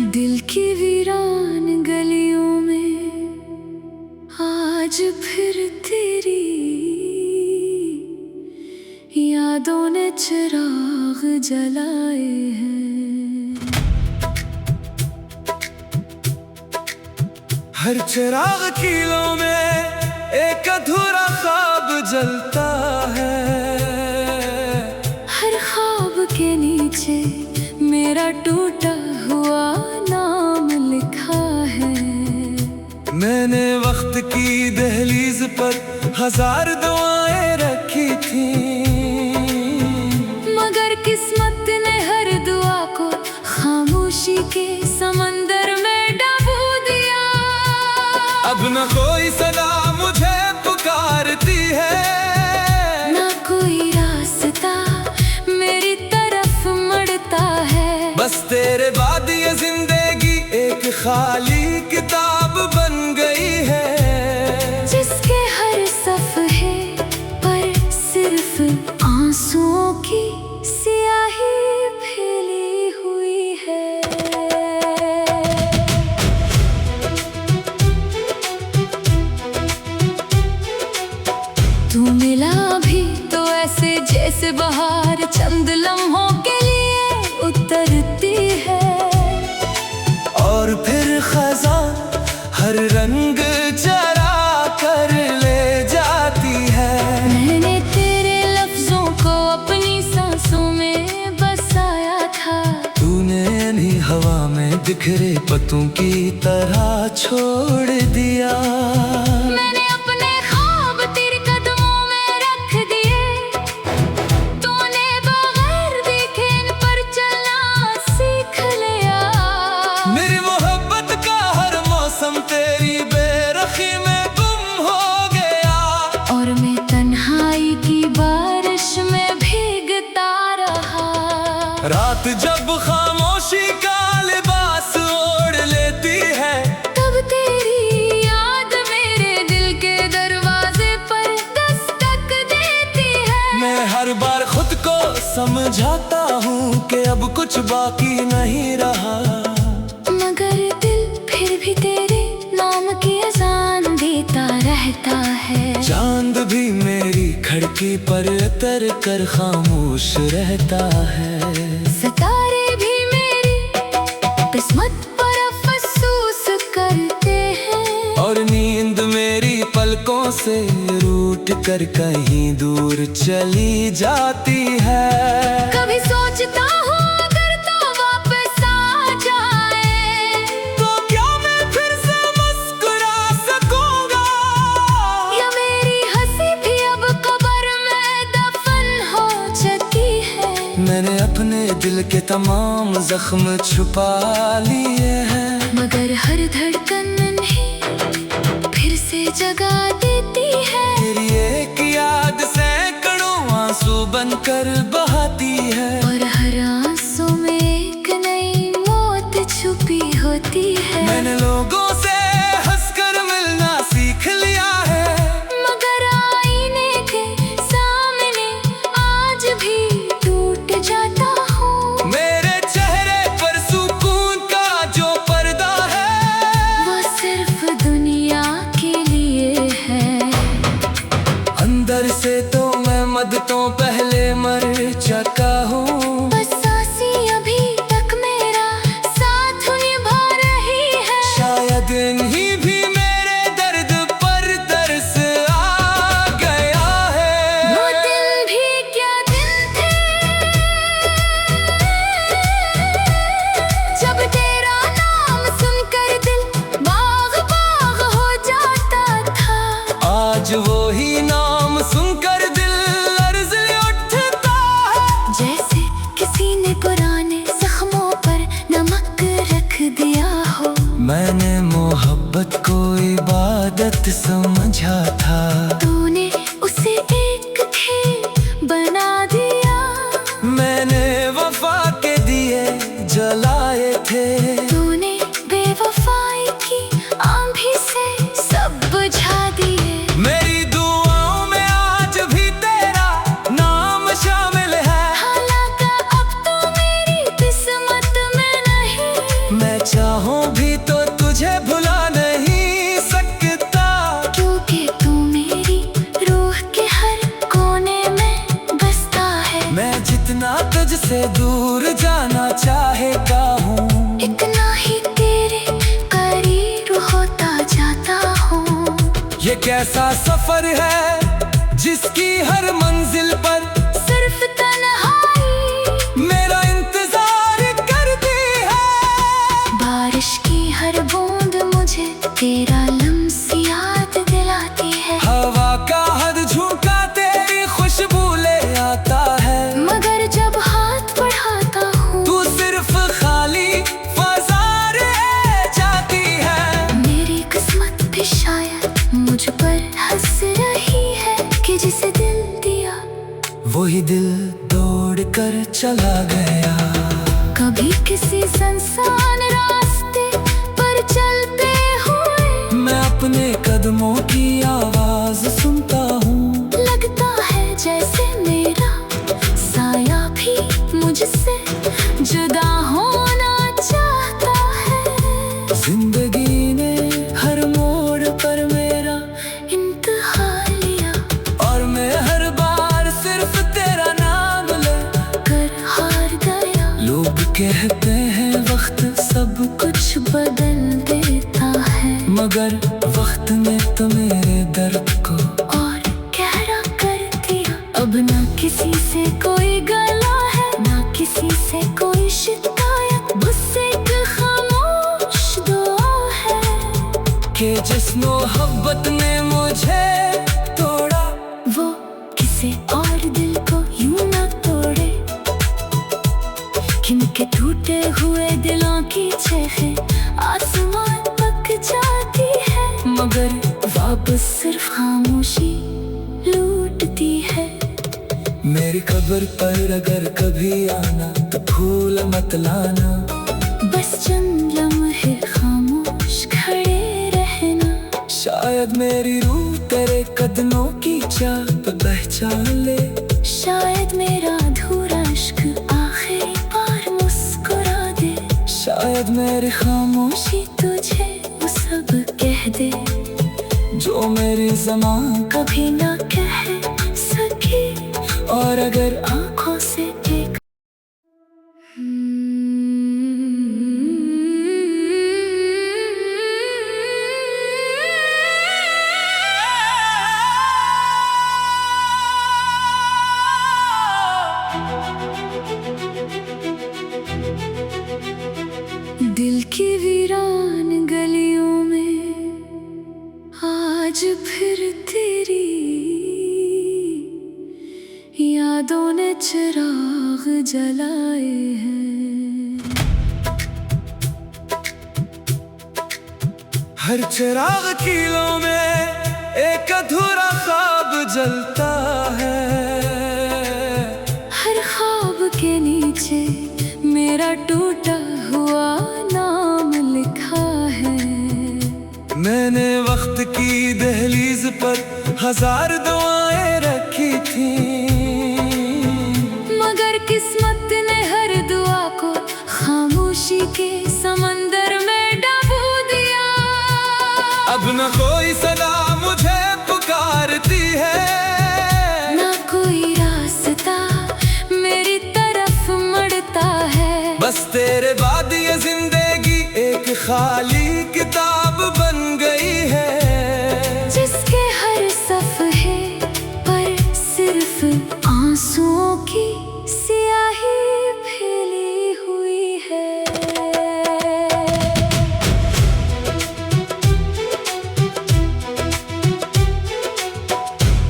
दिल की वीरान गलियों में आज फिर तेरी यादों ने चिराग जलाए हैं। हर चिराग कीलों में एक अधूरा ख्वाब जलता है। हर ख्वाब के नीचे मेरा टूटा हुआ नाम लिखा है। मैंने वक्त की दहलीज पर हजार दुआएं रखी थी, मगर किस्मत ने हर दुआ को खामोशी के समंदर में डुबो दिया। अब न कोई सदा मुझे पुकारती है, ना कोई रास्ता मेरी तरफ मुड़ता है। बस तेरे बाद ये जिंदगी एक खाली किताब बन गई है, जिसके हर सफ़हे पर सिर्फ आंसुओं की स्याही फैली हुई है। तू मिला भी तो ऐसे जैसे बहार चंद लम्हों के लिए उतरती है, और फिर खज़ां हर रंग चरा कर ले जाती है। मैंने तेरे लफ्जों को अपनी सांसों में बसाया था, तूने इन्हीं हवा में बिखरे पत्तों की तरह छोड़ दिया। मैंने अपने ख्वाब तेरे कदमों में रख दिए, तूने बगैर देखे इन पर चलना सीख लिया। मेरी मोहब्बत का हर मौसम तेरी बेरखी में गुम हो गया, और मैं तन्हाई की बारिश में भीगता रहा। रात जब खामोशी का लिबास ओढ़ लेती है, तब तेरी याद मेरे दिल के दरवाजे पर दस्तक देती है। मैं हर बार खुद को समझाता हूँ कि अब कुछ बाकी नहीं रहा, मगर दिल फिर भी तेरे नाम की अज़ान देता रहता है। चांद भी मेरी खिड़की पर उतर कर खामोश रहता है। सितारे भी मेरी किस्मत पर अफसोस करते हैं, और नींद मेरी पलकों से रूठ कर कहीं दूर चली जाती है। कभी सोचता हूँ अगर तो वापस आ जाए, तो क्या मैं फिर से मुस्कुरा सकूंगा, या मेरी हंसी भी अब कब्र में दफन हो चुकी है। मैंने अपने दिल के तमाम जख्म छुपा लिए हैं, मगर हर धड़कन उन्हें फिर से जगा देती है। तेरी एक याद सैकड़ों आंसू बनकर बहाती है, और हर आंसू में एक नई मौत छुपी होती है। मैंने लोगों से हंसकर मिलना सीख लिया है, मगर आईने के सामने आज भी टूट जाता हूँ। मेरे चेहरे पर सुकून का जो पर्दा है, वो सिर्फ दुनिया के लिए है। अंदर से तो मैं मदतों पहले मर चुका हूँ, बस सांसें अभी तक मेरा साथ निभा रही है। शायद इन्हीं भी मेरे दर्द पर तरस आ गया है। वो दिन भी क्या दिन थे, जब तेरा नाम सुनकर दिल बाग बाग हो जाता था। आज वो ही नाम सुनकर दिल अर्ज उठता है, जैसे किसी ने पुराने जख्मों पर नमक रख दिया हो। मैंने मोहब्बत को इबादत समझा था, तूने उसे एक खेल बना दिया। मैंने वफा के दिए जलाए थे, तूने बेवफाई की आंधी से सब बुझा दिए। मेरी दुआओं में आज भी तेरा नाम शामिल है। हालांकि अब तुझसे दूर जाना चाहेगा हूँ। इतना ही तेरे करीब होता जाता हूँ। ये कैसा सफर है जिसकी हर मंजिल पर सिर्फ तन्हाई मेरा इंतजार करती है। बारिश की हर बूंद मुझे तेरा लम्स याद दिलाती है। हवा का हर झोंका तेरी खुशबू ले आता है। मगर जब हाथ बढ़ाता हूँ तू सिर्फ खाली फजा रह जाती है। मेरी किस्मत भी शायद मुझ पर हंस रही है कि जिसे दिल दिया वही दिल दौड़ कर चला गया। कभी किसी सुनसान रास्ते पर चलते हुए मैं अपने कदमों की आवाज सुनता हूँ। लगता है जैसे मेरा साया भी मुझसे जुदा होना चाहता है। जिंदगी ने हर मोड़ पर मेरा इंतहा लिया और मैं हर बार सिर्फ तेरा नाम ले कर हार गया। लोग कहते हैं वक्त सब कुछ बदल देता है मगर वक्त ने तो मेरे दर्द को और गहरा कर दिया। अब ना किसी से कोई गला है ना किसी से कोई शिकायत, बस एक खामोश दुआ है कि जिस मोहब्बत ने मुझे तोड़ा वो किसी और दिल को यूं ना तोड़े। किनके टूटे हुए दिलों की चेखें आसमान तक जाती है मगर वापस सिर्फ खामोशी लूटती है। मेरी कब्र पर अगर कभी आना तो भूल मत लाना। बस चंद लम्हे खामोश खड़े रहना। शायद मेरी रूह तेरे कदमों की चाह पे पहचान ले। शायद मेरा अधूरा इश्क आखिरी बार मुस्कुरा दे। शायद मेरी खामोशी तुझे वो सब कह दे जो मेरी ज़बान कभी ना कह सके। और अगर आँखों से एक दिल की वीरान गलियों में आज फिर तेरी यादों ने चिराग जलाए हैं। हर चिराग कीलों में एक अधूरा ख्वाब जलता है। हर ख्वाब के नीचे मेरा टूटा हुआ नाम लिखा है। मैंने वक्त की दहलीज पर हजार दुआएं रखी थी मगर किस्मत ने हर दुआ को खामोशी के समंदर में डुबो दिया। अब न कोई सदा मुझे पुकारती है ना कोई रास्ता मेरी तरफ मुड़ता है। बस तेरे बाद ये जिंदगी एक खाली किताब बन गई है जिसके हर सफ़हे पर सिर्फ आंसुओं की स्याही फैली हुई है।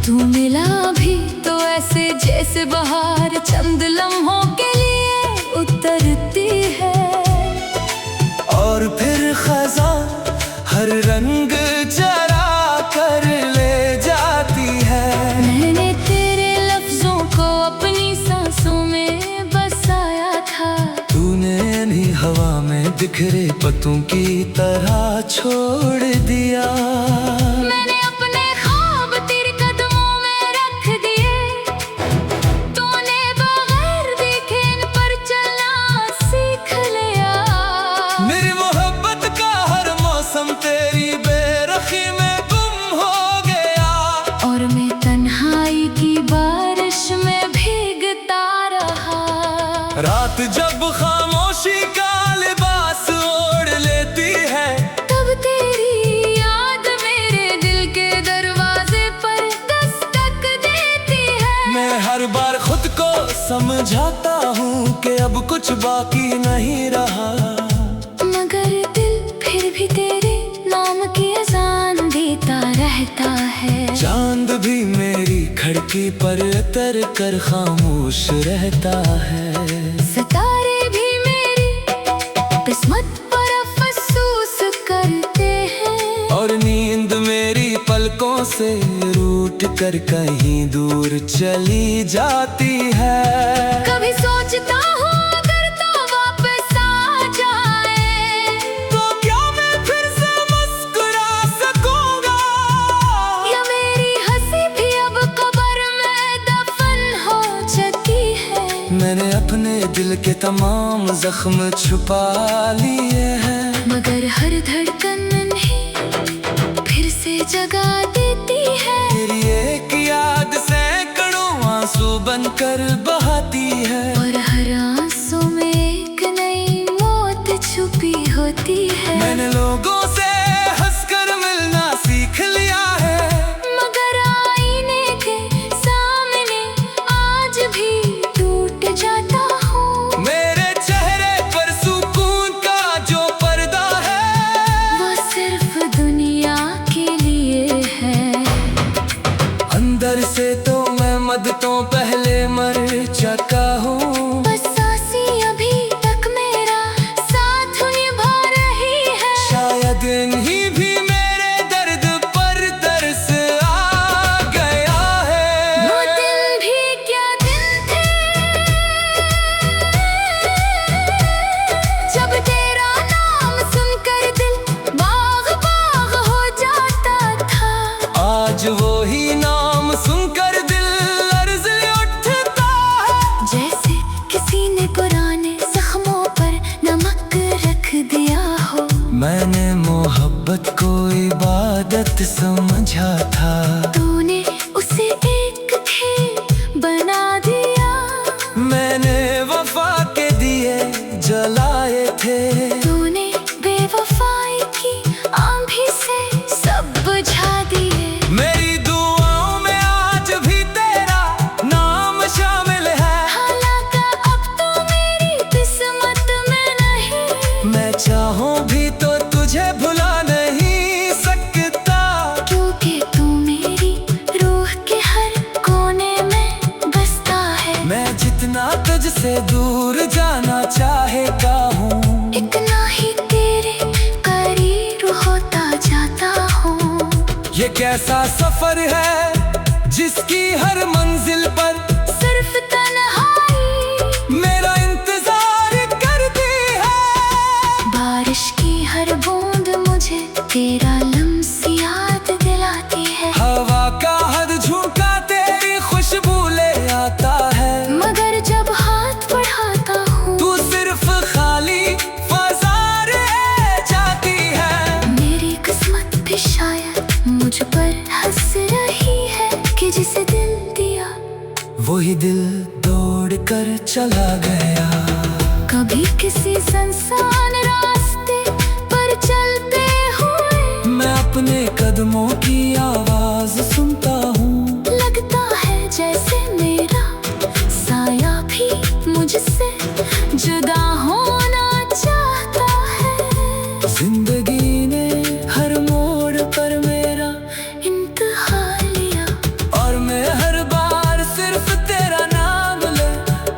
तू मिला भी तो ऐसे जैसे बहार चंद लम्हों के लिए उतरती है और फिर खज़ां हर रंग चरा कर ले जाती है। मैंने तेरे लफ्जों को अपनी सांसों में बसाया था। तूने इन्हीं हवा में बिखरे पत्तों की तरह छोड़ दिया। मैंने अपने ख्वाब तेरे कदमों में रख दिए। तूने बगैर देखे इन पर चलना सीख लिया। मेरी मोहब्बत का हर मौसम तेरी बेरखी में गुम हो गया और मैं तन्हाई की बारिश में भीगता रहा। रात जब खामोशी का लिबास ओढ़ लेती है, तब तेरी याद मेरे दिल के दरवाजे पर दस्तक देती है। मैं हर बार खुद को समझाता हूँ कि अब कुछ बाकी नहीं रहा, मगर दिल फिर भी तेरे नाम की अज़ान देता रहता है। चांद भी मेरी खिड़की पर उतर कर खामोश रहता है, सितारे भी मेरी किस्मत पर अफसोस करते हैं, और नींद मेरी पलकों से रूठ कर कहीं दूर चली जाती है। कभी सोचता हूँ अगर तो वापस आ जाए, तो क्या मैं फिर से मुस्कुरा सकूंगा, या मेरी हंसी भी अब कब्र में दफन हो चुकी है। मैंने अपने दिल के तमाम जख्म छुपा लिए हैं, मगर हर धड़कन ही फिर से जगा देती है। तेरी एक याद सैकड़ों आंसू बनकर बहाती है, और हर आंसू में एक नई मौत छुपी होती है। मैंने लोगों से हंसकर मिलना सीख लिया है, मगर आईने के सामने आज भी टूट जाता हूँ। मेरे चेहरे पर सुकून का जो पर्दा है, वो सिर्फ दुनिया के लिए है। अंदर से तो मैं मदतों पहले मर चुका हूँ, बस सांसें अभी तक मेरा साथ निभा रही है। शायद इन्हीं भी मेरे दर्द पर तरस आ गया है। वो दिन भी क्या दिन थे, जब तेरा नाम सुनकर दिल बाग बाग हो जाता था। आज वो ही नाम सुनकर दिल अर्ज़ उठता है, जैसे किसी ने पुराने जख्मों पर नमक रख दिया हो। मैंने मोहब्बत को इबादत समझा था, तूने उसे एक खेल बना दिया। मैंने वफा के दिए जलाए थे, तूने बेवफाई की आंधी से सब बुझा दिए। मेरी दुआओं में आज भी तेरा नाम शामिल है, हालांकि अब तो मेरी किस्मत में नहीं। मैं चाहूं भी तो तुझे भुला नहीं सकता, क्योंकि तू मेरी रूह के हर कोने में बसता है। मैं जितना तुझसे दूर जाना चाहता हूँ, इतना ही तेरे करीब होता जाता हूँ। ये कैसा सफर है जिसकी हर मंजिल पर सिर्फ तन्हाई मेरा इंतजार करती है। बारिश की हर बूंद मुझे तेरा लम्स याद दिलाती है। हवा का हद झुका तेरी खुशबू ले आता है, मगर जब हाथ बढ़ाता हूँ तू सिर्फ खाली फजा रह जाती है। मेरी किस्मत भी शायद मुझ पर हंस रही है, कि जिसे दिल दिया वही दिल दौड़ कर चला गया। कभी किसी सुनसान रास्ते पर चलते हुए मैं अपने कदमों की आवाज सुनता हूँ, लगता है जैसे मेरा साया भी मुझसे जुदा होना चाहता है। जिंदगी ने हर मोड़ पर मेरा इंतहा लिया, और मैं हर बार सिर्फ तेरा नाम ले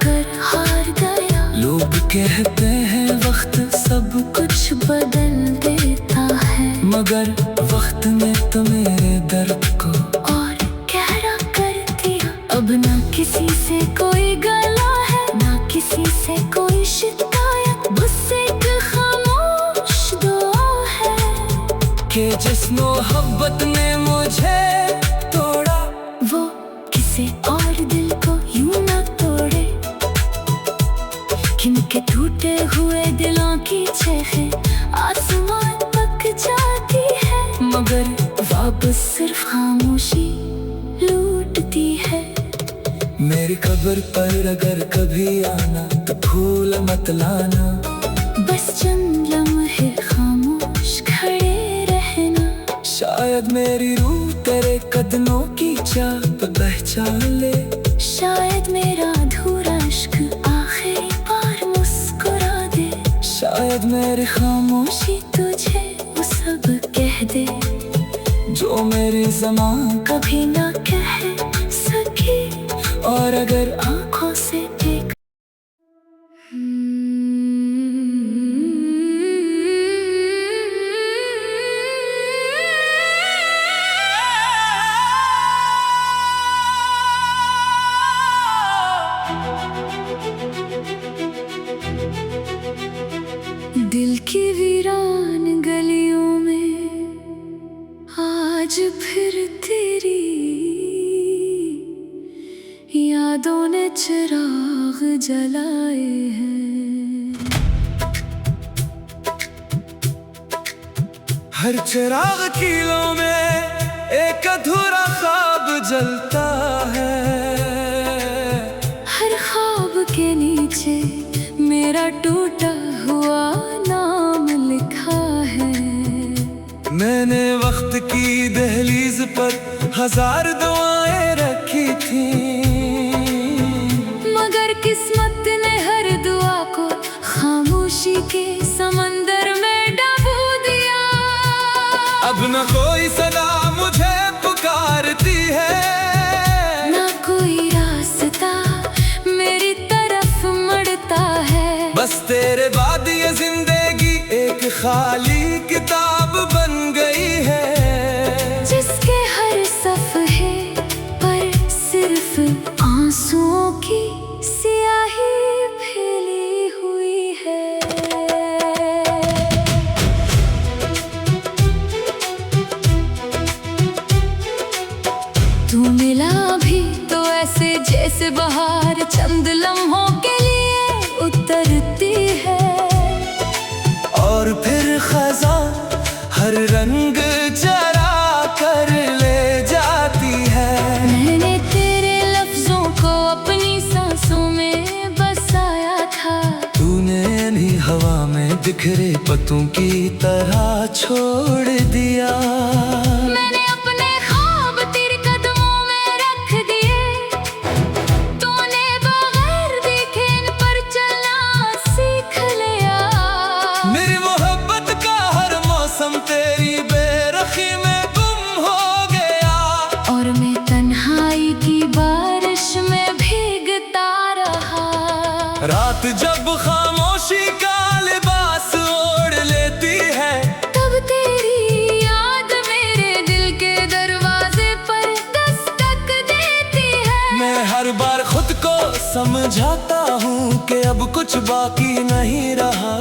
कर हार गया। लोग कहते हैं वक्त सब कुछ बदल देता है, मगर वक्त ने तो मेरे दर्द को और गहरा कर दिया। अब ना किसी से कोई गला है, ना किसी से कोई शिकायत, बस एक खामोश दुआ है कि जिस मोहब्बत ने मुझे तोड़ा, वो किसी और दिल को यूं ना तोड़े। किनके टूटे हुए दिलों की चेखें आसमान तक जाती है, मगर वापस सिर्फ खामोशी लूटती है। मेरी कब्र पर अगर कभी आना मत भूल मत लाना, बस चंद लम्हे खामोश खड़े रहना। शायद मेरी रूह तेरे कदमों की चाप पहचान ले, शायद मेरा अधूरा इश्क आखिरी बार मुस्कुरा दे। शायद मेरी खामोशी तुझे वो सब कह दे जो मेरी ज़बान कभी ना कह सके। और अगर आँखों से देख दिल की वीरान गलियों में आज फिर तेरी यादों ने चिराग जलाए हैं। हर चिराग कीलों में एक अधूरा ख्वाब जलता है। हर ख्वाब के नीचे मेरा टूटा हुआ नाम लिखा है। मैंने वक्त की दहलीज पर हजार दुआएं रखी थी, मगर किस्मत ने हर दुआ को खामोशी के समंदर में डुबो दिया। अब न कोई सदा मुझे पुकारती है, ना कोई रास्ता मेरी तरफ मुड़ता है। बस तेरे बाद ये जिंदगी एक खाली किताब बन गई है, जिसके हर सफ़हे पर सिर्फ आंसुओं की स्याही फैली हुई है। तू मिला भी तो ऐसे जैसे बहार चंद लम्हों के लिए उतरती है, और फिर खज़ा हर रंग चरा कर ले जाती है। मैंने तेरे लफ्जों को अपनी सांसों में बसाया था, तूने इन्हीं हवा में बिखरे पत्तों की तरह छोड़ दिया। मैंने अपने ख्वाब तेरे कदमों में रख दिए, तूने बगैर देखे इन पर चलना सीख लिया। मेरी मोहब्बत का हर मौसम तेरी बेरखी में गुम हो गया, और मैं तन्हाई की बारिश में भीगता रहा। रात जब खामोशी का लिबास ओढ़ लेती है, तब तेरी याद मेरे दिल के दरवाजे पर दस्तक देती है। मैं हर बार खुद को समझाता हूँ कि अब कुछ बाकी नहीं रहा,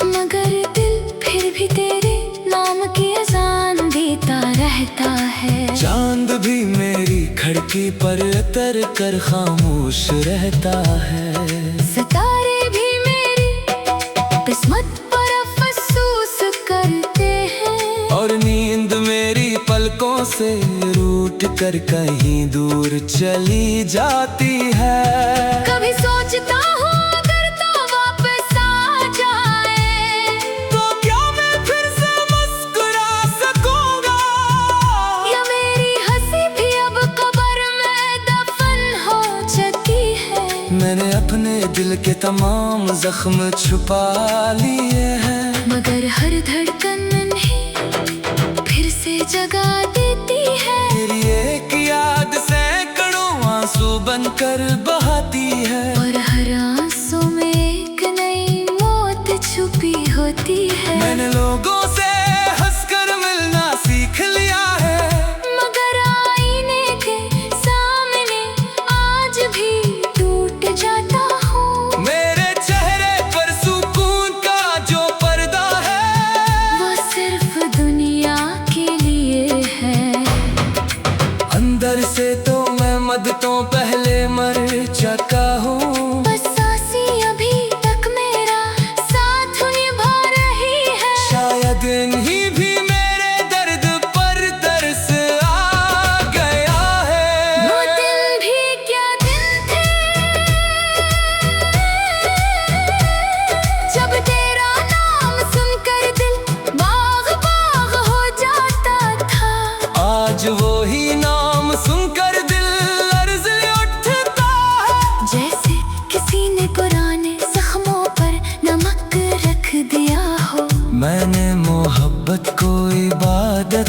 मगर दिल फिर भी तेरे नाम की अज़ान देता रहता है। चांद भी मेरी खिड़की पर उतर कर खामोश रहता है। सितारे भी मेरी किस्मत पर अफसोस करते हैं, और नींद मेरी पलकों से रूठ कर कहीं दूर चली जाती है। कभी सोचता हूँ अगर तो वापस आ जाए, तो क्या मैं फिर से मुस्कुरा सकूंगा, या मेरी हंसी भी अब कब्र में दफन हो चुकी है। मैंने अपने दिल के तमाम जख्म छुपा लिए हैं, मगर हर धड़कन इन्हें फिर से जगा देती है। तेरी एक याद सैकड़ों आंसू बनकर बहाती है, और हर आंसू में एक नई मौत छुपी होती है। मैंने लोगों से हंसकर मिलना सीख लिया है, मगर आईने के सामने आज भी टूट जाता हूँ। मेरे चेहरे पर सुकून का जो पर्दा है, वो सिर्फ दुनिया के लिए है।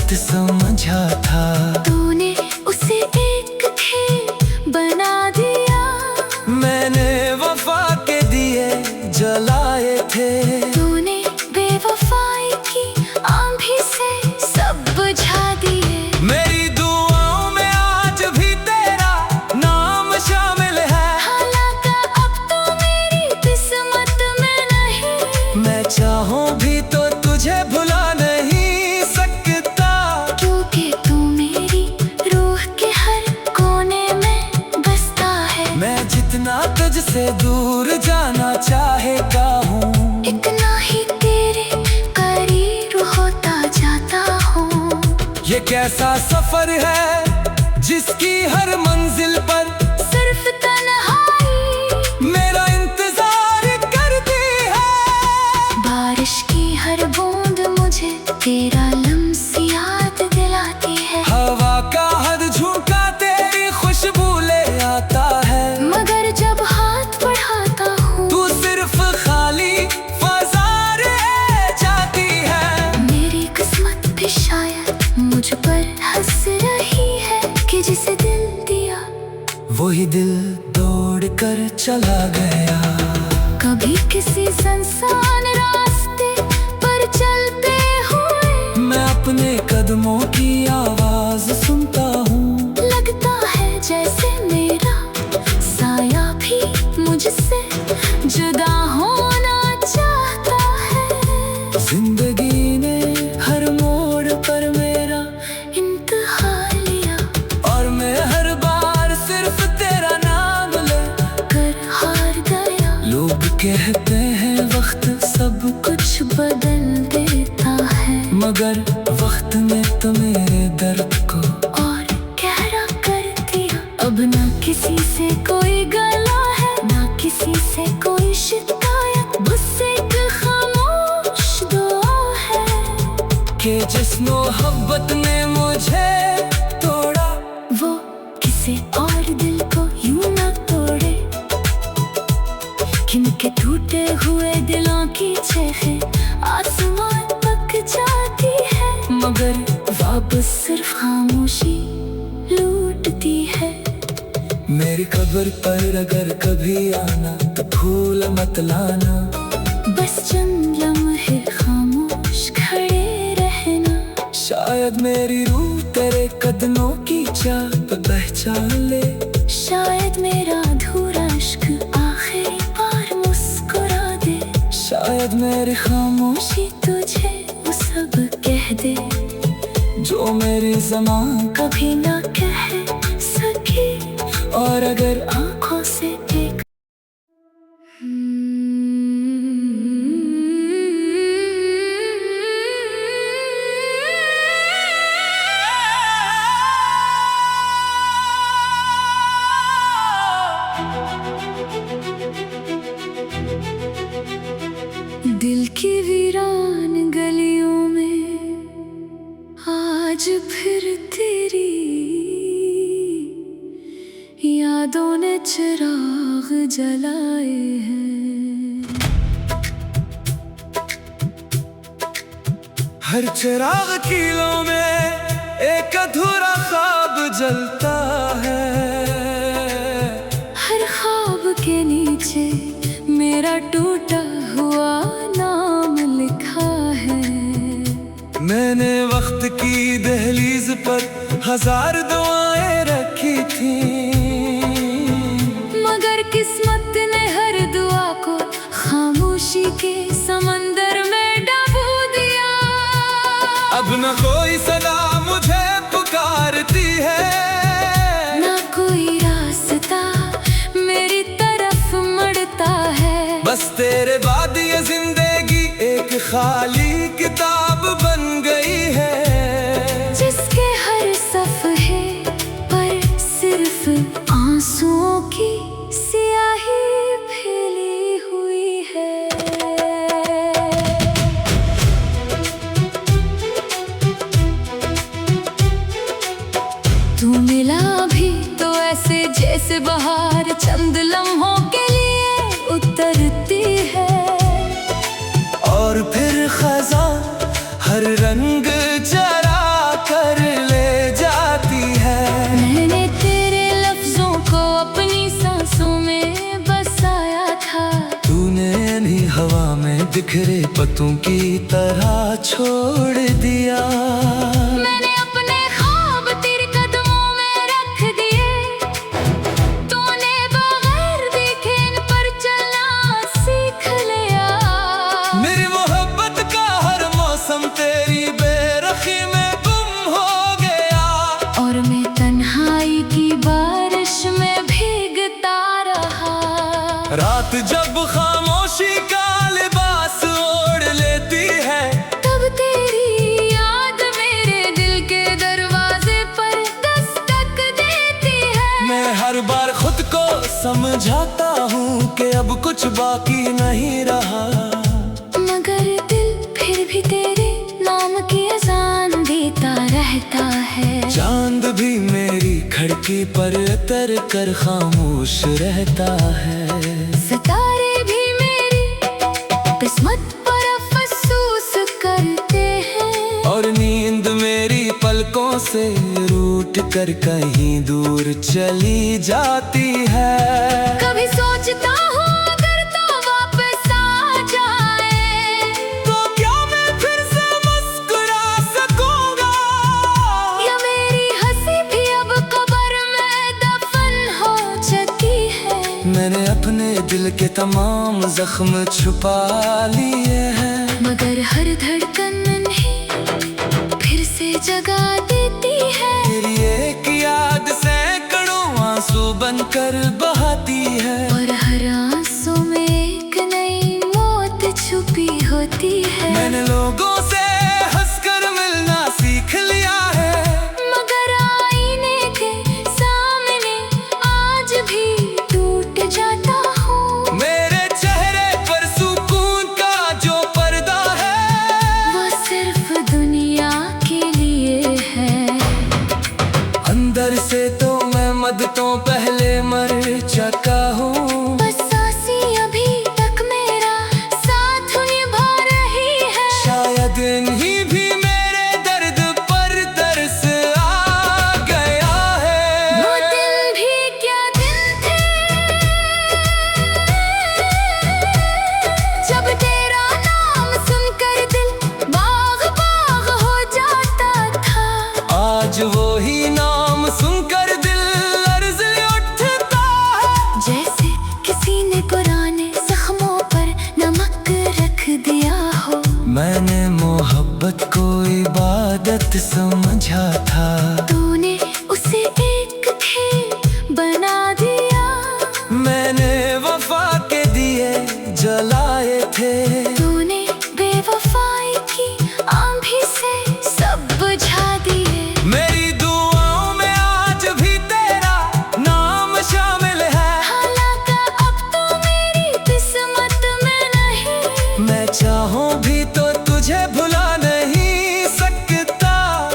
वक्त समझा था। तूने उसे एक खेल बना दिया। मैंने वफा के दिए जलाए थे। तूने बेवफाई की आंधी से सब बुझा दिए। मेरी दुआओं में आज भी तेरा नाम शामिल है। हालांकि अब तो मेरी किस्मत में नहीं। मैं चाहूं भी तो तुझे भुला नहीं सकता, क्योंकि तू मेरी रूह के हर कोने में बसता है। मैं जितना तुझसे दूर जाना चाहेगा हूँ, इतना ही तेरे करीब होता जाता हूँ। ये कैसा सफर है जिसकी हर मंजिल पर सिर्फ तन्हाई मेरा इंतजार करती है। बारिश की हर बूंद मुझे तेरा लम्स याद दिलाती है। हवा का हर झोंका तेरी खुशबू ले आता है। मगर जब हाथ बढ़ाता हूँ तू सिर्फ खाली फजा रह जाती है। मेरी किस्मत भी शायद मुझ पर हंस रही है कि जिसे दिल दिया वही दिल दौड़ कर चला गया। कभी किसी सुनसान रास्ते पर चलते हुए मैं अपने कदमों की आवाज सुनता हूँ। लगता है जैसे मेरा साया भी मुझसे जुदा होना चाहता है। जिंदगी ने हर मोड़ पर मेरा इंतहा लिया और मैं हर बार सिर्फ तेरा नाम ले कर हार गया। लोग कहते हैं वक्त सब कुछ बदल देता है मगर वक्त ने तो मेरे दर्द को और गहरा कर दिया। अब ना किसी से कोई गला है, ना किसी से कोई शिकायत, बस एक खामोश दुआ है कि जिस मोहब्बत ने मुझे तोड़ा वो किसी और दिल को यूं ना तोड़े। किनके टूटे हुए दिलों की चेखें आसमान तक जाती है, मगर वापस सिर्फ खामोशी लूटती है। मेरी कब्र पर अगर कभी आना तो भूल मत लाना। बस चंद लम्हे खामोश खड़े रहना। शायद मेरी रूह तेरे कदमों की चाह पहचान ले। शायद मेरा अधूरा इश्क आखिरी बार मुस्कुरा दे। शायद मेरी खामोशी तुझे वो सब कह दे जो मेरी ज़बान कभी ना कह सके। और अगर आँखों से देख दिल की वीरान गलियों में आज फिर तेरी यादों ने चिराग जलाए हैं। हर चिराग कीलों में एक अधूरा ख्वाब जलता है। हर ख्वाब के नीचे मेरा टूटा हुआ नाम लिखा है। मैंने वक्त की दहलीज पर हजार दुआएं रखी थी, मगर किस्मत ने हर दुआ को खामोशी के समंदर में डुबो दिया। अब न कोई सदा मुझे पुकारती है, ना कोई रास्ता मेरी तरफ मुड़ता है। बस तेरे बाद ये जिंदगी एक खाली किताब बन गई है, जिसके हर सफ़हे पर सिर्फ आंसुओं की स्याही फैली हुई है। तू मिला भी तो ऐसे जैसे बहार चंद लम्हों के लिए उतरती है, और फिर खज़ां हर रंग चरा बिखरे पत्तों की तरह छोड़ दिया। मैंने अपने ख्वाब तेरे कदमों में रख दिए, तूने बगैर देखे इन पर चलना सीख लिया। मेरी मोहब्बत का हर मौसम तेरी बेरखी में गुम हो गया, और मैं तन्हाई की बारिश में भीगता रहा। रात जब खामोशी का लिबास ओढ़ लेती है, तब तेरी याद मेरे दिल के दरवाजे पर दस्तक देती है। मैं हर बार खुद को समझाता हूँ कि अब कुछ बाकी नहीं रहा, मगर दिल फिर भी तेरे नाम की अज़ान देता रहता है। चांद भी मेरी खिड़की पर उतर कर खामोश रहता है। सितारे भी मेरी किस्मत पर अफसोस करते हैं, और नींद मेरी पलकों से रूठ कर कहीं दूर चली जाती है। कभी सोचता हूँ अगर तो वापस आ जाए, तो क्या मैं फिर से मुस्कुरा सकूंगा, या मेरी हंसी भी अब कब्र में दफन हो चुकी है। मैंने अपने दिल के तमाम जख्म छुपा लिए हैं, मगर हर धड़कन नहीं फिर से जगा देती है। तेरी एक याद सैकड़ों आंसू बनकर बहाती है, और हर आंसू में एक नई मौत छुपी होती है। मैंने लोगों से हंसकर मिलना सीख लिया है, मगर आईने के सामने आज भी टूट जाता हूँ। मेरे चेहरे पर सुकून का जो पर्दा है, वो सिर्फ दुनिया के लिए है। अंदर से तो मैं मदतों पहले मर चुका हूँ, बस सांसें अभी तक मेरा साथ निभा रही है। शायद इन्हीं भी मेरे दर्द पर तरस आ गया है। वो दिन भी क्या दिन थे, जब तेरा नाम सुनकर दिल बाग बाग हो जाता था। आज वो ही नाम सुनकर दिल लर्ज़ उठता है, जैसे किसी ने पुराने जख्मों पर नमक रख दिया हो। मैंने मोहब्बत को इबादत समझा था, तूने उसे एक खेल बना दिया। मैंने वफा के दिए जलाए थे, तूने बेवफाई की आंधी से सब बुझा दिए। मेरी दुआओं में आज भी तेरा नाम शामिल है, हालांकि अब तो मेरी किस्मत में नहीं। मैं चाहूँ भी तो तुझे भुला नहीं सकता,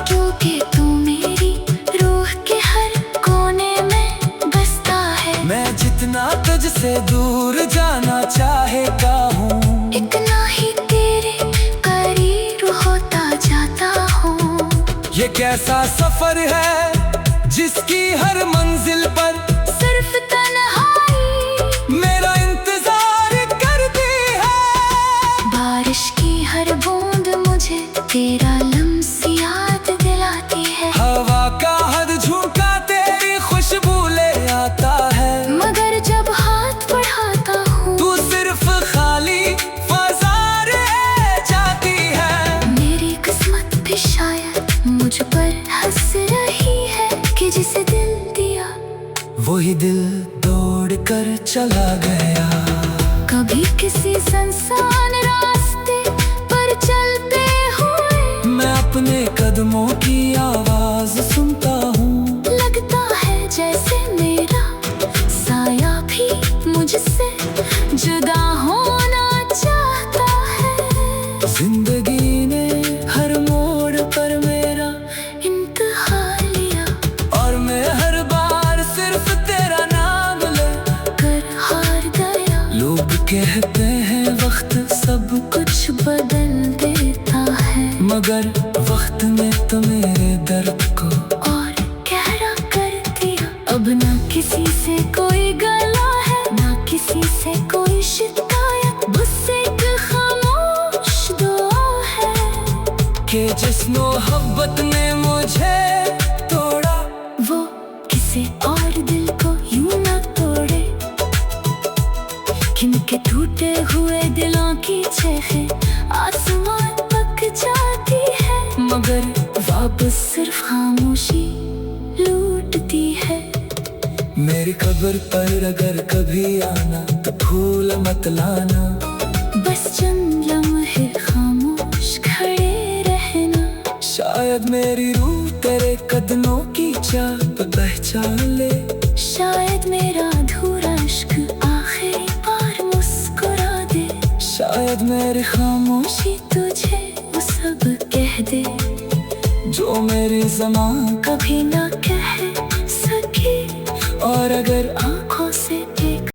क्योंकि तू मेरी रूह के हर कोने में बसता है। मैं जितना तुझसे दूर जाना चाहता हूँ, इतना ही तेरे करीब होता जाता हूँ। ये कैसा सफर है जिसकी हर मंजिल पर सिर्फ तन्हाई मेरा इंतजार करती है। बारिश की हर बूंद मुझे तेरा लम्स याद दिलाती है। हवा का हर झोंका तेरी खुशबू ले आता है, मगर जब हाथ बढ़ाता हूँ तू सिर्फ खाली फजा रह जाती है। मेरी किस्मत भी शायद मुझ पर हंस रही है, कि जिसे दिल दिया वही दिल दौड़ कर चला गया। कभी किसी सुनसान रास्ते पर चलते हुए मैं अपने कदमों की आवाज सुनता हूँ, लगता है जैसे मेरा साया भी मुझसे जुदा होना चाहता है। जिंदगी ने हर मोड़ पर मेरा इंतहा लिया, और मैं हर बार सिर्फ तेरा नाम ले कर हार गया। लोग कहते हैं वक्त सब कुछ बदल देता है, मगर वक्त ने तो मेरे दर्द को और गहरा कर दिया। अब ना किसी से कोई गला है, ना किसी से कोई शिकायत, बस एक खामोश कि जिस मोहब्बत ने मुझे तोड़ा वो किसी और दिल को यूं ना तोड़े। किनके टूटे हुए दिलों की चेखें आसमान तक जाती है, मगर वापस सिर्फ खामोशी लूटती है। मेरी कब्र पर अगर कभी आना तो भूल मत लाना, बस चंद लम्हे खामोश खड़े रहना। शायद मेरी रूह तेरे कदमों की चाह पहचान ले, शायद मेरा अधूरा इश्क आखिरी बार मुस्कुरा दे। शायद मेरी खामोशी तुझे वो सब कह दे जो मेरी ज़बान कभी ना कह सकी। और अगर